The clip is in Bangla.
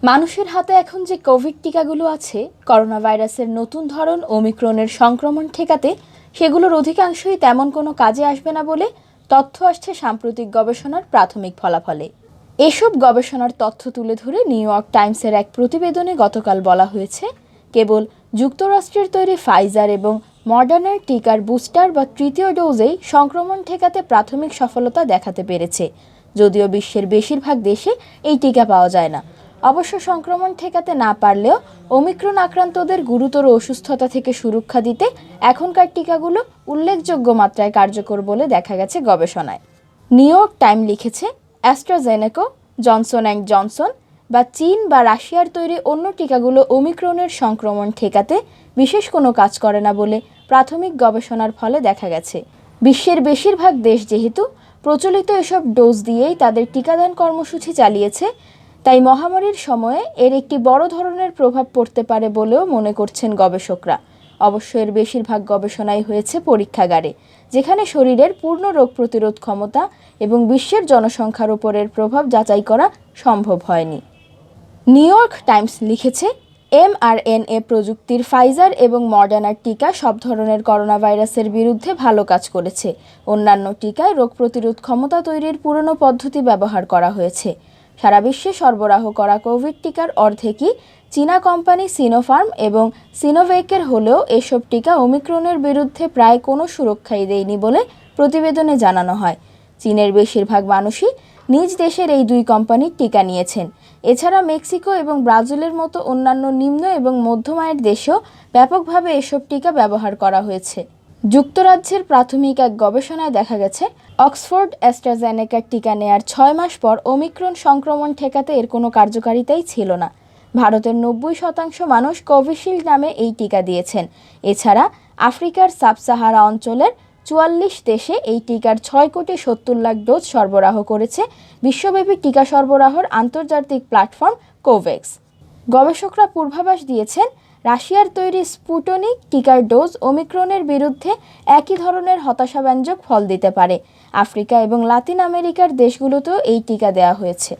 মানুষের হাতে এখন যে কোভিড টিকাগুলো আছে, করোনা ভাইরাসের নতুন ধরন ওমিক্রনের সংক্রমণ ঠেকাতে সেগুলোর অধিকাংশই তেমন কোনো কাজে আসবে না বলে তথ্য আসছে সাম্প্রতিক গবেষণার প্রাথমিক ফলাফলে। এসব গবেষণার তথ্য তুলে ধরে নিউ ইয়র্ক টাইমসের এক প্রতিবেদনে গতকাল বলা হয়েছে, কেবল যুক্তরাষ্ট্রের তৈরি ফাইজার এবং মডার্নার টিকার বুস্টার বা তৃতীয় ডোজেই সংক্রমণ ঠেকাতে প্রাথমিক সফলতা দেখাতে পেরেছে, যদিও বিশ্বের বেশিরভাগ দেশে এই টিকা পাওয়া যায় না। অবশ্য সংক্রমণ ঠেকাতে না পারলেও ওমিক্রন আক্রান্তদের গুরুতর অসুস্থতা থেকে সুরক্ষা দিতে এখনকার টিকাগুলো উল্লেখযোগ্য মাত্রায় কার্যকর বলে দেখা গেছে গবেষণায়। নিউ ইয়র্ক টাইম লিখেছে, অ্যাস্ট্রাজেনেকা, জনসন অ্যান্ড জনসন বা চীন বা রাশিয়ার তৈরি অন্য টিকাগুলো ওমিক্রনের সংক্রমণ ঠেকাতে বিশেষ কোনো কাজ করে না বলে প্রাথমিক গবেষণার ফলে দেখা গেছে। বিশ্বের বেশিরভাগ দেশ যেহেতু প্রচলিত এসব ডোজ দিয়েই তাদের টিকাদান কর্মসূচি চালিয়েছে, তাই মহামারীর সময়ে এর একটি বড় ধরনের প্রভাব পড়তে পারে বলেও মনে করছেন গবেষকরা। অবশ্য এর বেশিরভাগ গবেষণাই হয়েছে পরীক্ষাগারে, যেখানে শরীরের পূর্ণ রোগ প্রতিরোধ ক্ষমতা এবং বিশ্বের জনসংখ্যার উপরের প্রভাব যাচাই করা সম্ভব হয়নি। নিউ ইয়র্ক টাইমস লিখেছে, mRNA প্রযুক্তির ফাইজার এবং মডার্নার টিকা সব ধরনের করোনা ভাইরাসের বিরুদ্ধে ভালো কাজ করেছে। অন্যান্য টিকায় রোগ প্রতিরোধ ক্ষমতা তৈরির পুরনো পদ্ধতি ব্যবহার করা হয়েছে। সারা বিশ্বে সরবরাহ করা কোভিড টিকার অর্ধেকই চীনা কোম্পানি সিনোফার্ম এবং সিনোভ্যাকের হলেও এসব টিকা ওমিক্রনের বিরুদ্ধে প্রায় কোনো সুরক্ষাই দেয়নি বলে প্রতিবেদনে জানানো হয়। চীনের বেশিরভাগ মানুষই নিজ দেশের এই দুই কোম্পানির টিকা নিয়েছেন। এছাড়া মেক্সিকো এবং ব্রাজিলের মতো অন্যান্য নিম্ন এবং মধ্যম আয়ের দেশেও ব্যাপকভাবে এসব টিকা ব্যবহার করা হয়েছে। যুক্তরাজ্যের প্রাথমিক এক গবেষণায় দেখা গেছে, অক্সফোর্ড অ্যাস্ট্রাজেনেকার টিকা নেয়ার 6 মাস পর ওমিক্রন সংক্রমণ ঠেকাতে এর কোনো কার্যকারিতাই ছিল না। ভারতের 90% মানুষ কোভিশিল্ড নামে এই টিকা দিয়েছেন। এছাড়া আফ্রিকার সাব-সাহারা অঞ্চলের 44 দেশে এই টিকার 6,70,00,000 ডোজ সরবরাহ করেছে বিশ্বব্যাপী টিকা সরবরাহের আন্তর্জাতিক প্ল্যাটফর্ম কোভ্যাক্স। গবেষকরা পূর্বাভাস দিয়েছেন, রাশিয়ার তৈরি স্পুটনিক টিকার ডোজ ওমিক্রনের বিরুদ্ধে একই ধরনের হতাশাব্যঞ্জক ফল দিতে পারে। আফ্রিকা এবং লাতিন আমেরিকার দেশগুলোতেও এই টিকা দেওয়া হয়েছে।